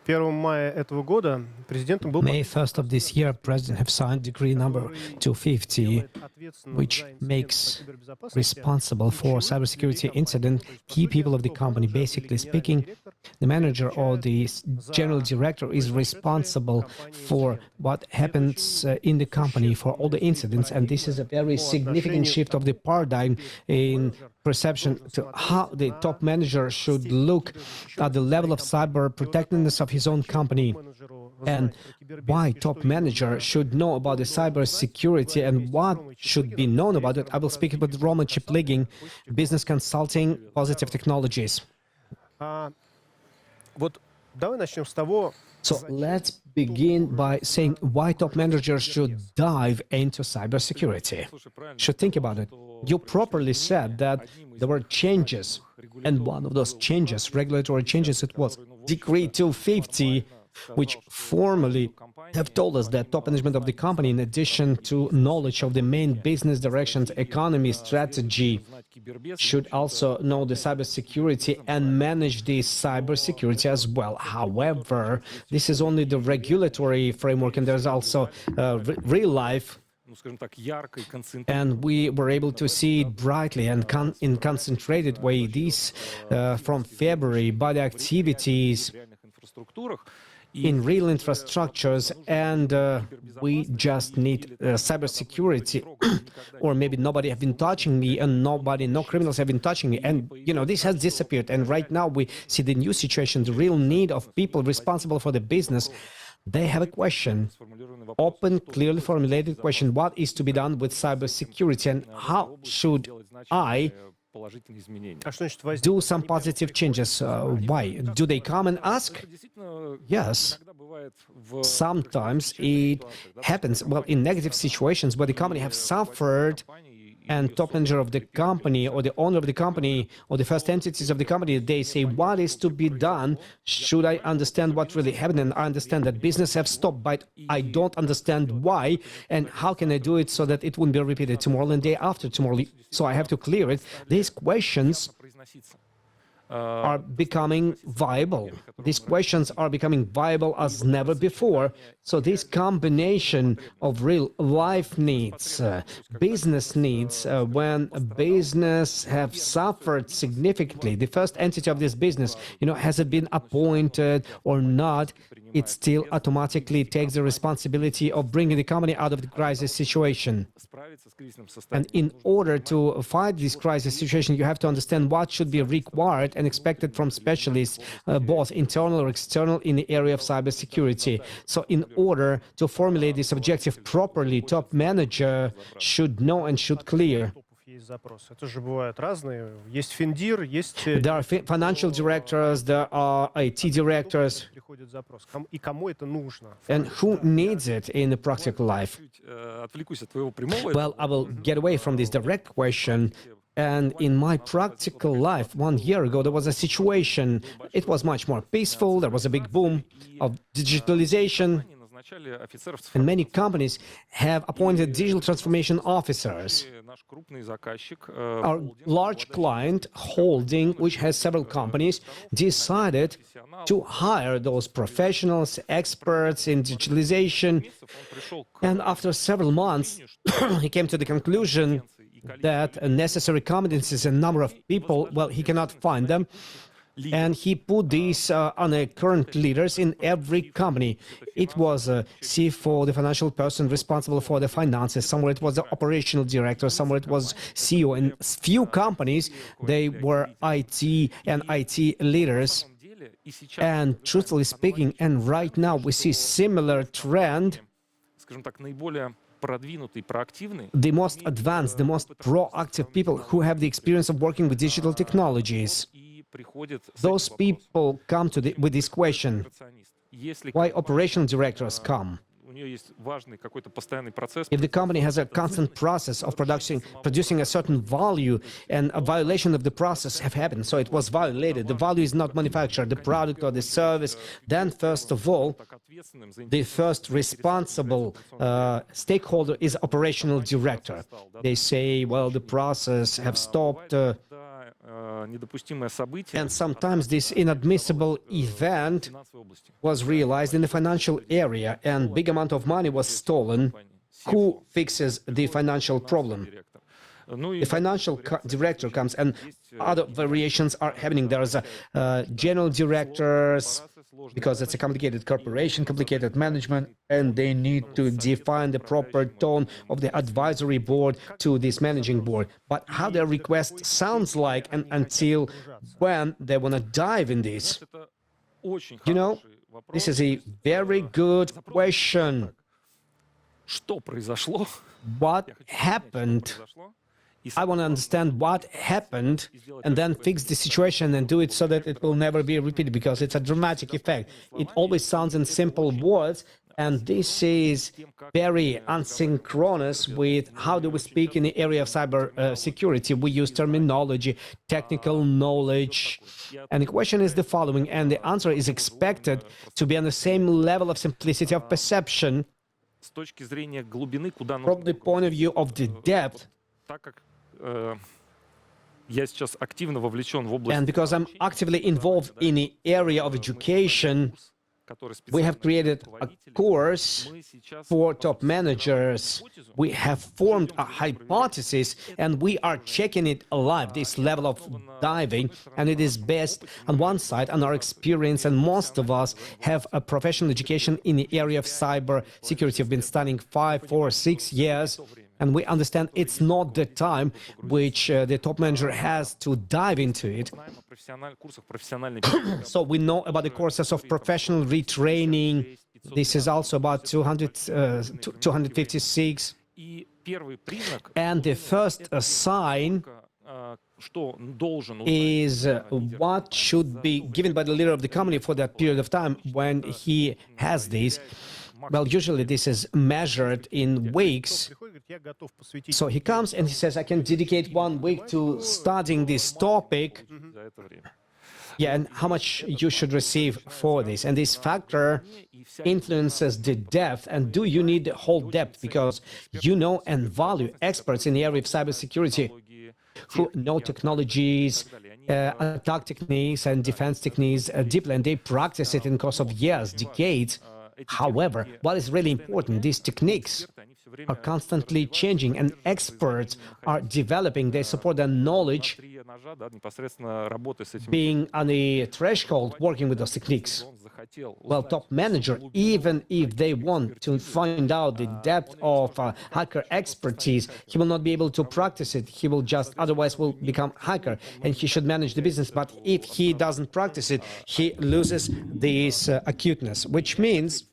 1 мая этого года президентом был May 1st of this year, President have signed decree number 250, which makes responsible for cybersecurity incident key people of the company. Basically speaking, the manager or the general director is responsible for what happens in the company, for all the incidents, and this is a very significant shift of the paradigm in perception to how the top manager should look at the level of cyber protectiveness of his own company, and why top manager should know about the cyber security and what should be known about it. I will speak about Roman Chipligging, business consulting, positive technologies. Вот давай начнем с того. So let's begin by saying why top managers should dive into cybersecurity. Should think about it. You properly said that there were changes, and one of those changes, regulatory changes, it was Decree 250, which formally have told us that top management of the company, in addition to knowledge of the main business directions, economy, strategy, should also know the cybersecurity and manage the cybersecurity as well. However, this is only the regulatory framework, and there's also real life. And we were able to see it brightly and in concentrated way. These from February by the activities in real infrastructures, and we just need cybersecurity, or maybe nobody have been touching me, and no criminals have been touching me, and this has disappeared. And right now we see the new situation, the real need of people responsible for the business. They have a question, open, clearly formulated question: what is to be done with cybersecurity, and how should I do some positive changes? Why? Do they come and ask? Yes. Sometimes it happens, well, in negative situations where the company have suffered, and top manager of the company or the owner of the company or the first entities of the company, they say, what is to be done? Should I understand what really happened? And I understand that business have stopped, but I don't understand why, and how can I do it so that it wouldn't be repeated tomorrow and day after tomorrow. So I have to clear it. These questions are becoming viable. These questions are becoming viable as never before. So this combination of real life needs, business needs, when a business have suffered significantly, the first entity of this business, has it been appointed or not, it still automatically takes the responsibility of bringing the company out of the crisis situation. And in order to fight this crisis situation, you have to understand what should be required and expected from specialists, both internal or external, in the area of cybersecurity. So in order to formulate this objective properly, top manager should know and should clear. There are financial directors, there are IT directors, and who needs it in the practical life? Well, I will get away from this direct question. And in my practical life, 1 year ago, there was a situation. It was much more peaceful. There was a big boom of digitalization. And many companies have appointed digital transformation officers. Our large client holding, which has several companies, decided to hire those professionals, experts in digitalization. And after several months, he came to the conclusion that necessary competencies and number of people, well, he cannot find them. And he put these on the current leaders in every company. It was a CFO, the financial person responsible for the finances. Somewhere it was the operational director. Somewhere it was CEO. In few companies, they were IT and IT leaders. And truthfully speaking, and right now we see similar trend. The most advanced, the most proactive people who have the experience of working with digital technologies. Those people come to with this question: why operational directors come? If the company has a constant process of producing a certain value, and a violation of the process have happened, so it was violated, the value is not manufactured, the product or the service, then first of all, the first responsible stakeholder is operational director. They say, well, the process have stopped, And sometimes this inadmissible event was realized in the financial area and big amount of money was stolen. Who fixes the financial problem? The financial director comes, and other variations are happening. There's general directors, because it's a complicated corporation, complicated management, and they need to define the proper tone of the advisory board to this managing board. But how their request sounds like, and until when they want to dive in this? You know, this is a very good question. What happened? I want to understand what happened and then fix the situation and do it so that it will never be repeated, because it's a dramatic effect. It always sounds in simple words, and this is very asynchronous with how do we speak in the area of cyber security. We use terminology, technical knowledge, and the question is the following, and the answer is expected to be on the same level of simplicity of perception from the point of view of the depth. And because I'm actively involved in the area of education, we have created a course for top managers. We have formed a hypothesis, and we are checking it alive, this level of diving, and it is based on one side on our experience, and most of us have a professional education in the area of cyber security. We've been studying 5, 4, 6 years, and we understand it's not the time which the top manager has to dive into it. So we know about the courses of professional retraining. This is also about 256. And the first sign is what should be given by the leader of the company for that period of time when he has this. Well, usually this is measured in weeks. So he comes and he says, I can dedicate 1 week to studying this topic. Yeah, and how much you should receive for this. And this factor influences the depth. And do you need the whole depth? Because you know and value experts in the area of cybersecurity who know technologies, attack techniques and defense techniques deeply, and they practice it in the course of years, decades. However, what is really important, these techniques are constantly changing, and experts are developing. They support their knowledge, being on the threshold, working with those techniques. Well, top manager, even if they want to find out the depth of hacker expertise, he will not be able to practice it. He will just, otherwise will become hacker, and he should manage the business. But if he doesn't practice it, he loses this acuteness, which means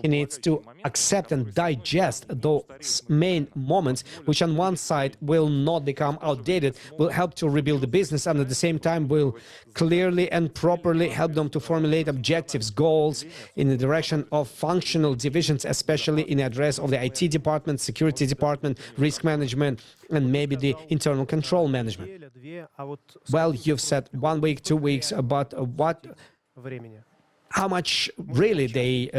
he needs to accept and digest those main moments, which on one side will not become outdated, will help to rebuild the business, and at the same time will clearly and properly help them to formulate objectives, goals in the direction of functional divisions, especially in the address of the IT department, security department, risk management, and maybe the internal control management. Well, you've said 1 week, 2 weeks, but how much really they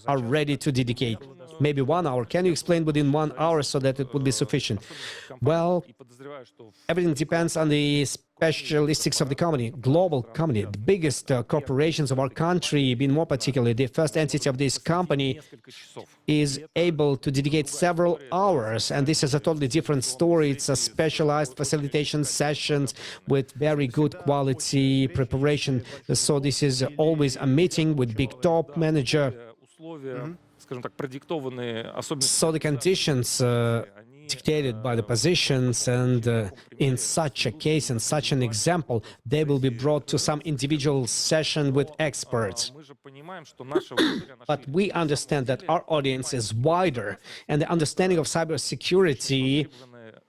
are ready to dedicate? Maybe 1 hour. Can you explain within 1 hour so that it would be sufficient? Well, everything depends on the specialistics of the company, global company. The biggest corporations of our country, being more particularly, the first entity of this company is able to dedicate several hours, and this is a totally different story. It's a specialized facilitation sessions with very good quality preparation. So this is always a meeting with big top manager. So the conditions dictated by the positions, and in such a case, in such an example, they will be brought to some individual session with experts. But we understand that our audience is wider, and the understanding of cybersecurity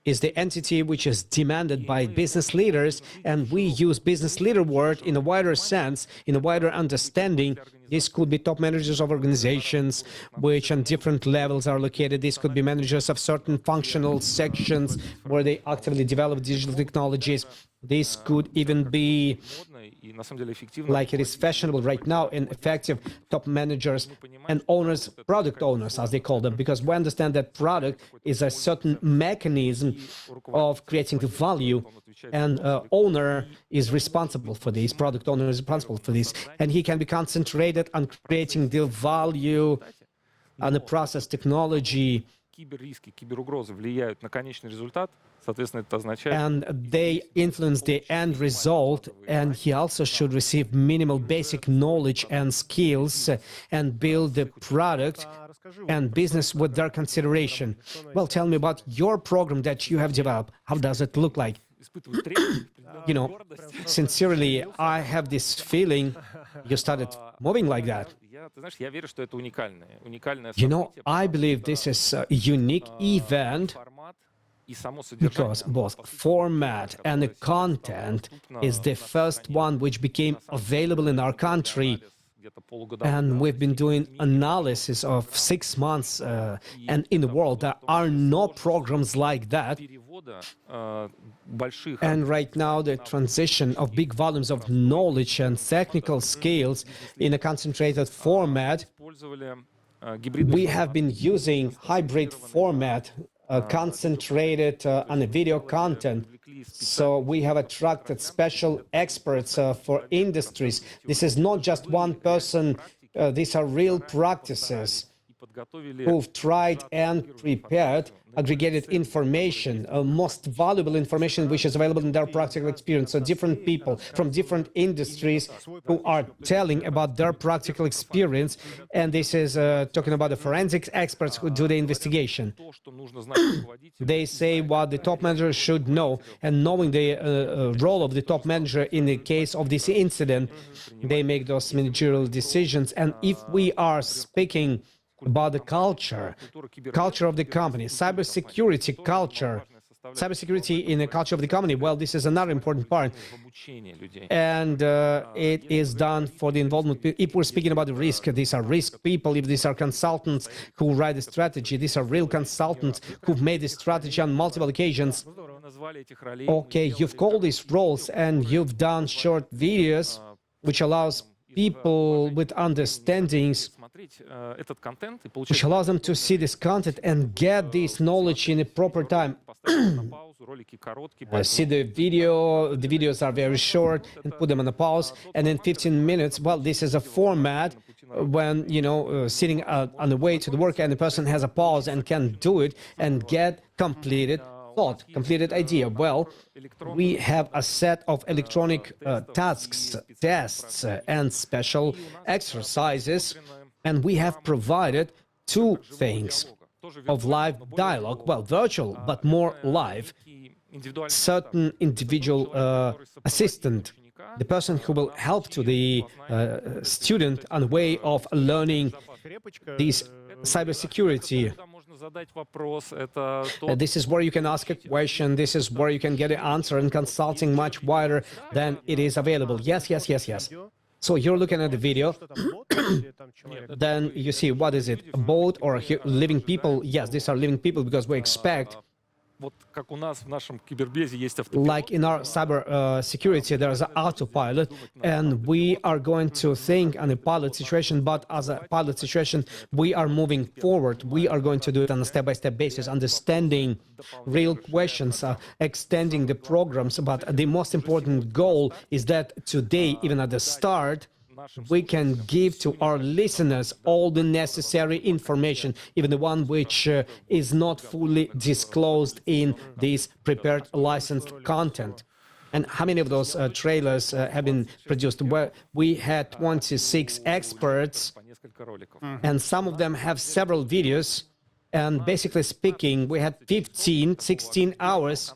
is the entity which is demanded by business leaders, and we use business leader word in a wider sense, in a wider understanding, This could be top managers of organizations, which on different levels are located. This could be managers of certain functional sections where they actively develop digital technologies. This could even be, like it is fashionable right now, in effective top managers and owners, product owners, as they call them, because we understand that product is a certain mechanism of creating the value, and owner is responsible for this, product owner is responsible for this, and he can be concentrated on creating the value on the process technology, and they influence the end result, and he also should receive minimal basic knowledge and skills and build the product and business with their consideration. Well, tell me about your program that you have developed. How does it look like? You know, sincerely, I have this feeling you started moving like that. You know, I believe this is a unique event because both format and the content is the first one which became available in our country. And we've been doing analysis of 6 months, and in the world there are no programs like that. And right now the transition of big volumes of knowledge and technical skills in a concentrated format, we have been using hybrid format, concentrated on the video content. So we have attracted special experts for industries. This is not just one person, these are real practices who've tried and prepared aggregated information, most valuable information which is available in their practical experience. So different people from different industries who are telling about their practical experience, and this is talking about the forensics experts who do the investigation. They say what the top manager should know, and knowing the role of the top manager in the case of this incident, they make those managerial decisions. And if we are speaking about the culture of the company, cybersecurity culture, cybersecurity in the culture of the company, well, this is another important part. And it is done for the involvement. If we're speaking about the risk, these are risk people. If these are consultants who write the strategy, these are real consultants who've made the strategy on multiple occasions. Okay, you've called these roles and you've done short videos, which allows people with understandings, which allows them to see this content and get this knowledge in a proper time. See the videos are very short, and put them on a pause, and in 15 minutes, well, this is a format when, you know, sitting on the way to the work, and the person has a pause and can do it and get completed thought, completed idea. Well, we have a set of electronic tasks, tests, and special exercises, and we have provided 2 things of live dialogue, well, virtual, but more live. Certain individual assistant, the person who will help to the student on the way of learning this cybersecurity. This is where you can ask a question, this is where you can get an answer, and consulting much wider than it is available. Yes. So you're looking at the video, then you see, what is it, a bot or living people? Yes, these are living people, because we expect, like in our cyber security, there is an autopilot, and we are going to think on a pilot situation, but as a pilot situation, we are moving forward. We are going to do it on a step-by-step basis, understanding real questions, extending the programs. But the most important goal is that today, even at the start, we can give to our listeners all the necessary information, even the one which is not fully disclosed in this prepared licensed content. And how many of those trailers have been produced? Well, we had 26 experts, and some of them have several videos. And basically speaking, we had 16 hours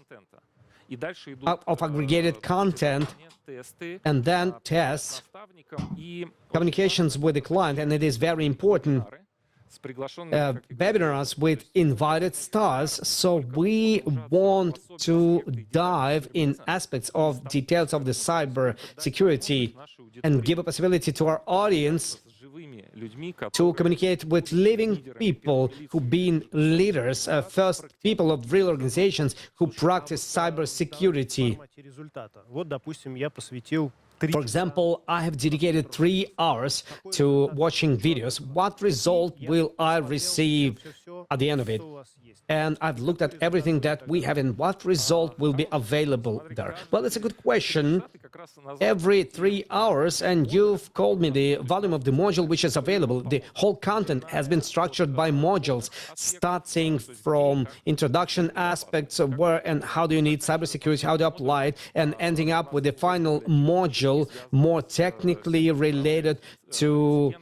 of aggregated content, and then tests, communications with the client, and it is very important, webinars with invited stars. So we want to dive in aspects of details of the cyber security and give a possibility to our audience to communicate with living people who've been leaders, first people of real organizations who practice cybersecurity. формате результата. Вот, допустим, я посвятил 3 For example, I have dedicated 3 hours to watching videos. What result will I receive at the end of it? And I've looked at everything that we have and what result will be available there. Well, it's a good question. Every 3 hours, and you've called me the volume of the module which is available. The whole content has been structured by modules, starting from introduction aspects of where and how do you need cybersecurity, how to apply it, and ending up with the final module, more technically related to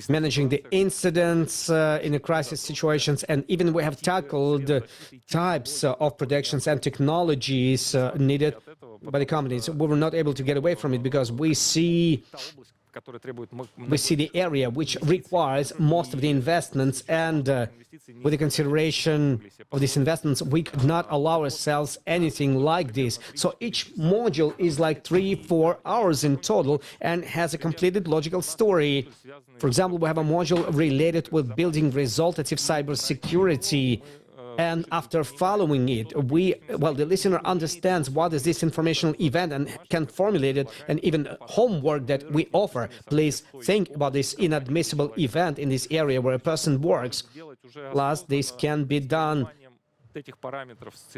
managing the incidents in the crisis situations, and even we have tackled types of protections and technologies needed by the companies. We were not able to get away from it because we see the area which requires most of the investments, and with the consideration of these investments, we could not allow ourselves anything like this. So each module is like 3-4 hours in total and has a completed logical story. For example, we have a module related with building resultative cybersecurity. And after following it, the listener understands what is this informational event and can formulate it, and even homework that we offer. Please think about this inadmissible event in this area where a person works. Plus, this can be done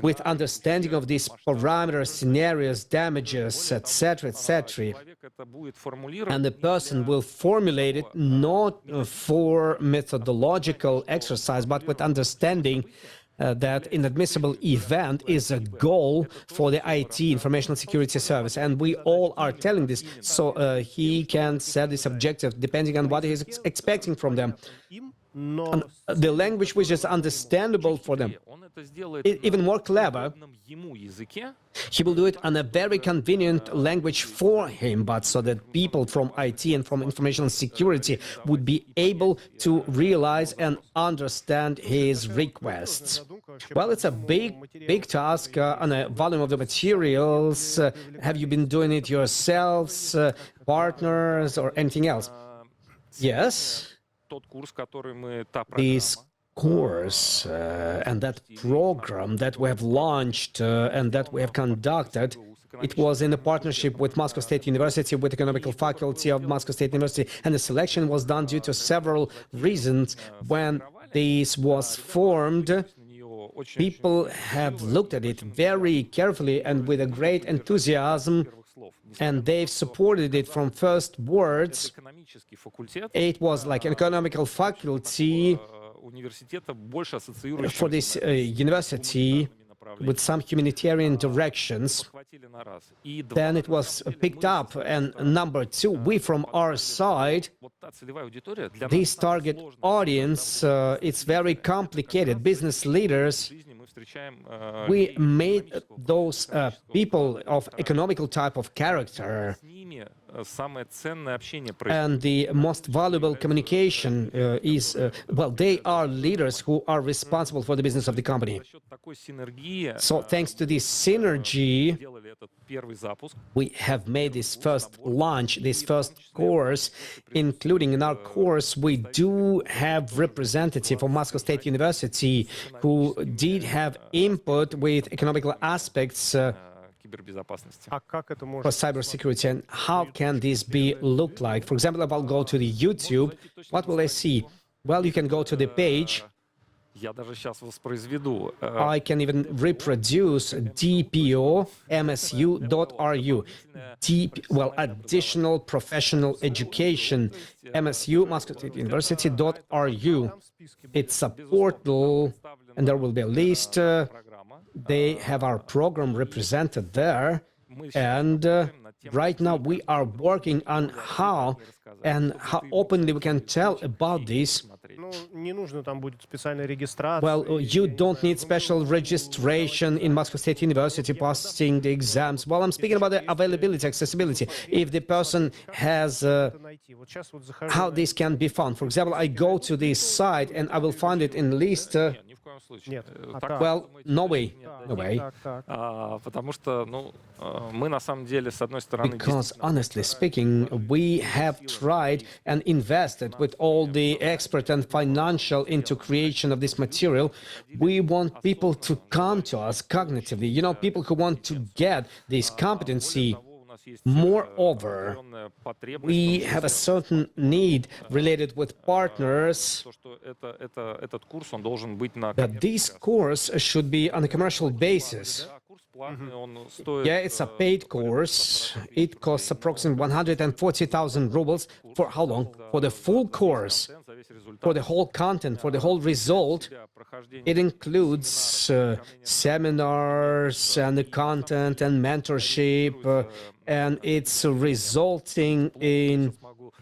with understanding of these parameters, scenarios, damages, etc., etc. And the person will formulate it not for methodological exercise, but with understanding that inadmissible event is a goal for the IT, Informational Security Service, and we all are telling this, so he can set this objective depending on what he's expecting from them. And the language which is understandable for them, even more clever, he will do it on a very convenient language for him, but so that people from IT and from information security would be able to realize and understand his requests. Well, it's a big task on a volume of the materials. Have you been doing it yourselves, partners, or anything else? Yes. This course and that program that we have launched and that we have conducted, it was in a partnership with Moscow State University, with the Economical Faculty of Moscow State University, and the selection was done due to several reasons. When this was formed, people have looked at it very carefully and with a great enthusiasm, and they've supported it from first words. It was like an economical faculty for this university with some humanitarian directions. Then it was picked up, and number two, we from our side, this target audience, it's very complicated. Business leaders, we made those people of economical type of character, and the most valuable communication is, they are leaders who are responsible for the business of the company. So thanks to this synergy, we have made this first launch, this first course, including in our course, we do have representative of Moscow State University who did have input with economical aspects for cybersecurity, and how can this be look like? For example, if I'll go to the YouTube, what will I see? Well, you can go to the page. I can even reproduce DPO MSU.ru, additional professional education, MSU, Moscow State University.ru. It's a portal, and there will be a list. They have our program represented there, and right now we are working on how openly we can tell about this. Ну, не нужно там будет специальной регистрации. Well, you я не don't знаю, need special registration in Moscow State University passing the exams. Well, I'm speaking about the availability, accessibility. If the person has это найти. Вот сейчас вот захожу how на this can be found. For example, I go to this site and I will find it in list. Нет, ни в коем случае. Нет. А Так как? Well, думаете, no конечно, way. нет, No да, way. Потому что, мы на самом деле, с одной стороны, Because действительно honestly speaking, we have tried and invested with all the expert and financial into creation of this material. We want people to come to us cognitively, you know, people who want to get this competency. у нас есть Moreover, определенная потребность, we have a certain need related with partners то, что этот курс, он должен быть на that this course should be on a commercial basis. Да, курс платный, он стоит Yeah, it's a paid course. It costs approximately 140,000 rubles. For how long? For the full course, за весь результат. for the whole content, for the whole result. Для прохождения It includes seminars and the content and mentorship, and it's resulting in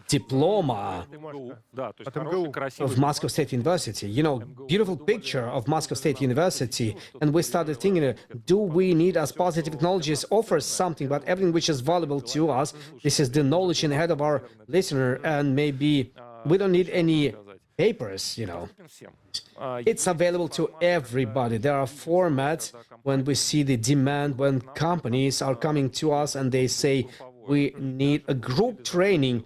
diploma МГУ, да, то есть От хороший, МГУ. красивый of Moscow State University. You know, beautiful picture of Moscow State University. And we started thinking, do we need as positive technologies offers something, but everything which is valuable to us, this is the knowledge in the head of our listener, and maybe we don't need any papers, you know. всем. It's available to everybody. There are formats when we see the demand, when companies are coming to us and they say, we need a group training.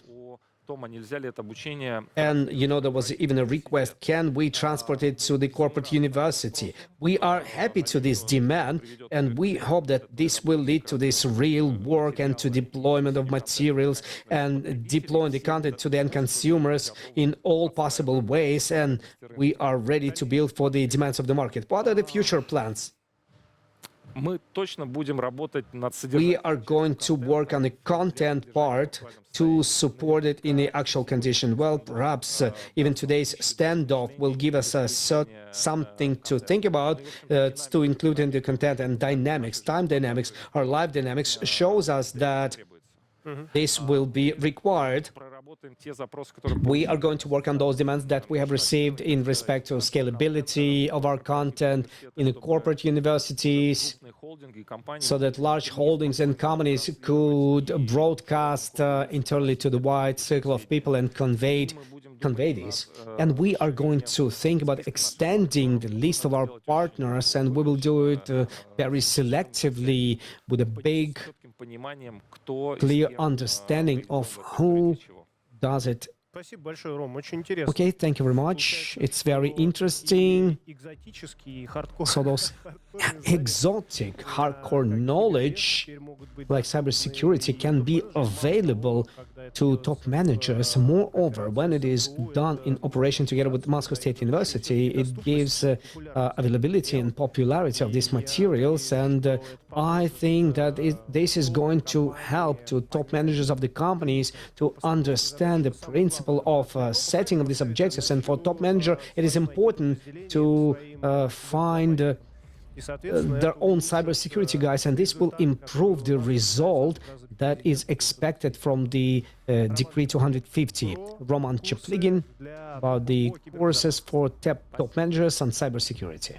О том, а нельзя ли это обучение And, you know, there was even a request, can we transport it to the corporate university? We are happy to this demand, and we hope that this will lead to this real work and to deployment of materials and deploying the content to the end consumers in all possible ways. And we are ready to build for the demands of the market. What are the future plans? мы точно будем работать над We содержанием. are going to work on the content part to support it in the actual condition. Well, perhaps even today's standoff will give us something to think about to include in the content and dynamics. Time dynamics or life dynamics shows us that this will be required. Проработаем те запросы, которые We are going to work on those demands that we have received in respect to scalability of our content in the corporate universities, крупные холдинги и компании so that large holdings and companies could broadcast internally to the wide circle of people and convey these. And we are going to think about extending the list of our partners, and we will do it very selectively with a big, четким пониманием, кто и с clear кем, understanding мы of будем who говорить, для чего. does it. Спасибо большое, Ром, очень интересно. Okay, thank you very much. It's very interesting. Экзотический и хардкор. So those exotic, hardcore knowledge like cybersecurity can be available to top managers. Moreover, when it is done in operation together with Moscow State University, it gives availability and popularity of these materials. And I think that this is going to help to top managers of the companies to understand the principle of setting of these objectives. And for top manager, it is important to find their own cybersecurity guys, and this will improve the result that is expected from the Decree 250. Roman Chepligin about the courses for top managers on cybersecurity.